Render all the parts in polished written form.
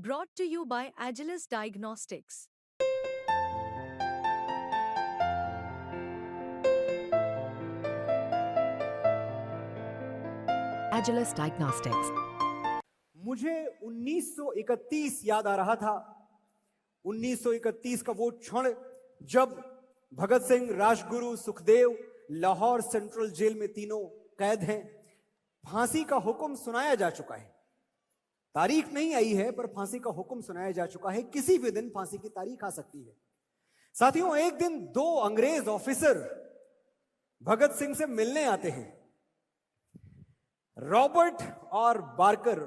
Brought to you by Agilus Diagnostics. Agilus Diagnostics. मुझे 1931 याद आ रहा था। 1931 का वो क्षण जब भगत सिंह, राजगुरु, सुखदेव लाहौर सेंट्रल जेल में तीनों कैद हैं। फांसी का हुक्म सुनाया जा चुका है। तारीख नहीं आई है पर फांसी का हुक्म सुनाया जा चुका है। किसी भी दिन फांसी की तारीख आ सकती है। साथियों, एक दिन दो अंग्रेज ऑफिसर भगत सिंह से मिलने आते हैं। रॉबर्ट और बार्कर,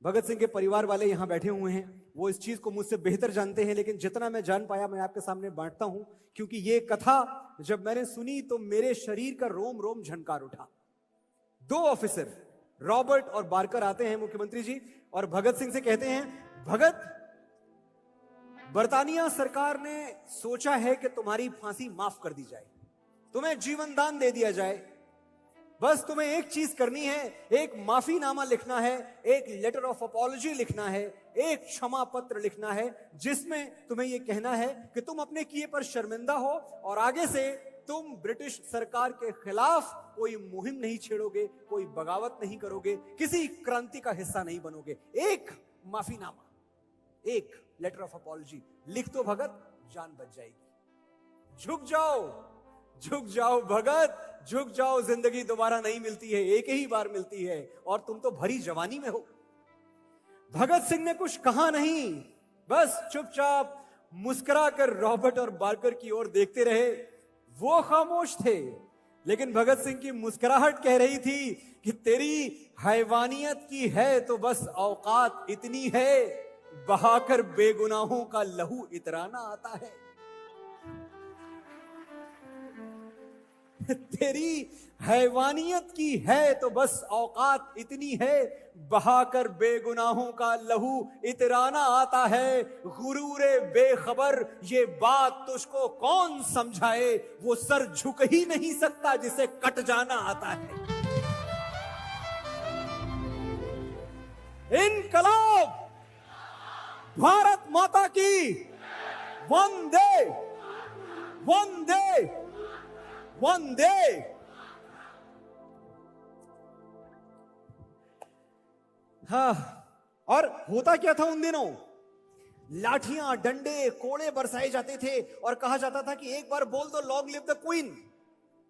भगत सिंह के परिवार वाले यहां बैठे हुए हैं। वो इस चीज को मुझसे बेहतर जानते हैं, लेकिन जितना मैं जान पाया मैं आपके सामने बांटता हूं, क्योंकि ये कथा जब मैंने सुनी तो मेरे शरीर का रोम रोम झनकार उठा। दो ऑफिसर रॉबर्ट और बार्कर आते हैं मुख्यमंत्री जी, और भगत सिंह से कहते हैं, भगत, बर्तानिया सरकार ने सोचा है कि तुम्हारी फांसी माफ कर दी जाए, तुम्हें जीवन दान दे दिया जाए। बस तुम्हें एक चीज करनी है, एक माफीनामा लिखना है, एक लेटर ऑफ अपॉलजी लिखना है, एक क्षमा पत्र लिखना है, जिसमें तुम्हें यह कहना है कि तुम अपने किए पर शर्मिंदा हो और आगे से तुम ब्रिटिश सरकार के खिलाफ कोई मुहिम नहीं छेड़ोगे, कोई बगावत नहीं करोगे, किसी क्रांति का हिस्सा नहीं बनोगे। एक माफीनामा, एक लेटर ऑफ अपॉलजी लिख दो भगत, जान बच जाएगी। झुक जाओ, झुक जाओ भगत, झुक जाओ। जिंदगी दोबारा नहीं मिलती है, एक ही बार मिलती है, और तुम तो भरी जवानी में हो। भगत सिंह ने कुछ कहा नहीं, बस चुपचाप मुस्कुरा कर रॉबर्ट और बार्कर की ओर देखते रहे। वो खामोश थे, लेकिन भगत सिंह की मुस्कुराहट कह रही थी कि तेरी हैवानियत की है तो बस औकात इतनी है, बहाकर बेगुनाहों का लहू इतराना आता है। तेरी हैवानियत की है तो बस औकात इतनी है, बहाकर बेगुनाहों का लहू इतराना आता है। गुरूरे बेखबर ये बात तुझको कौन समझाए, वो सर झुक ही नहीं सकता जिसे कट जाना आता है। इनकलाब, भारत माता की वंदे वंदे वंदे। हाँ, और होता क्या था उन दिनों? लाठियां, डंडे, कोड़े बरसाए जाते थे और कहा जाता था कि एक बार बोल दो long live the queen.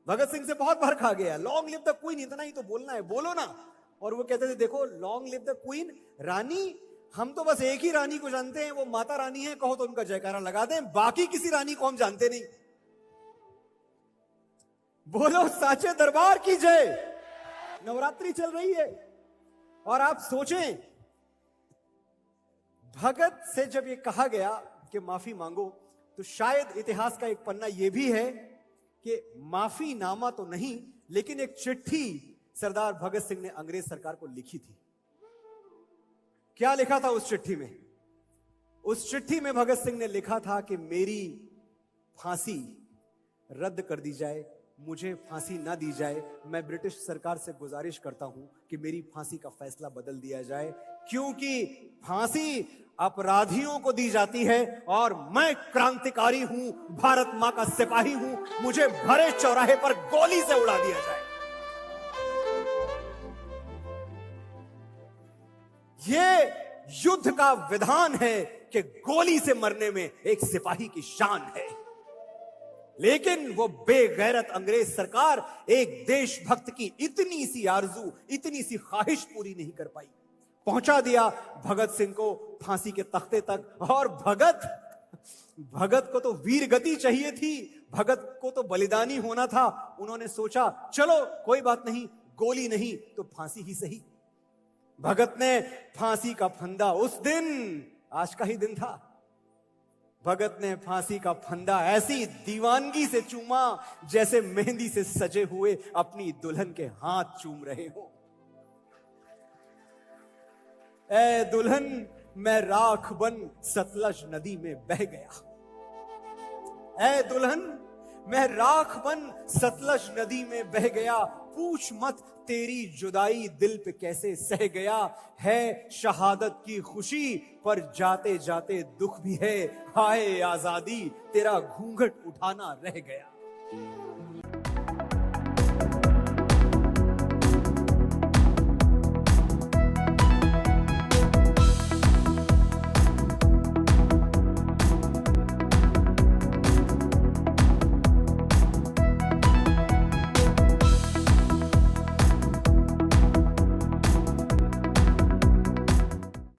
Bhagat Singh से बहुत बार कहा गया, लॉन्ग लिव द क्वीन, इतना ही तो बोलना है, बोलो ना। और वो कहते थे, देखो लॉन्ग लिव द क्वीन, रानी, हम तो बस एक ही रानी को जानते हैं, वो माता रानी है, कहो तो उनका जयकारा लगा दें, बाकी किसी रानी को हम जानते नहीं। बोलो साचे दरबार की जय। नवरात्रि चल रही है और आप सोचें, भगत से जब ये कहा गया कि माफी मांगो, तो शायद इतिहास का एक पन्ना यह भी है कि माफी नामा तो नहीं, लेकिन एक चिट्ठी सरदार भगत सिंह ने अंग्रेज सरकार को लिखी थी। क्या लिखा था उस चिट्ठी में? उस चिट्ठी में भगत सिंह ने लिखा था कि मेरी फांसी रद्द कर दी जाए, मुझे फांसी ना दी जाए। मैं ब्रिटिश सरकार से गुजारिश करता हूं कि मेरी फांसी का फैसला बदल दिया जाए, क्योंकि फांसी अपराधियों को दी जाती है और मैं क्रांतिकारी हूं, भारत मां का सिपाही हूं, मुझे भरे चौराहे पर गोली से उड़ा दिया जाए। ये युद्ध का विधान है कि गोली से मरने में एक सिपाही की शान है। लेकिन वो बेगैरत अंग्रेज सरकार एक देशभक्त की इतनी सी आरजू, इतनी सी ख्वाहिश पूरी नहीं कर पाई। पहुंचा दिया भगत सिंह को फांसी के तख्ते तक। और भगत को तो वीर गति चाहिए थी, भगत को तो बलिदानी होना था। उन्होंने सोचा, चलो कोई बात नहीं, गोली नहीं तो फांसी ही सही। भगत ने फांसी का फंदा, उस दिन आज का ही दिन था, भगत ने फांसी का फंदा ऐसी दीवानगी से चूमा जैसे मेहंदी से सजे हुए अपनी दुल्हन के हाथ चूम रहे हो। ए दुल्हन, मैं राख बन सतलज नदी में बह गया। ए दुल्हन, मैं राख बन सतलज नदी में बह गया, पूछ मत तेरी जुदाई दिल पे कैसे सह गया। है शहादत की खुशी पर जाते जाते दुख भी है। हाय आजादी तेरा घूंघट उठाना रह गया।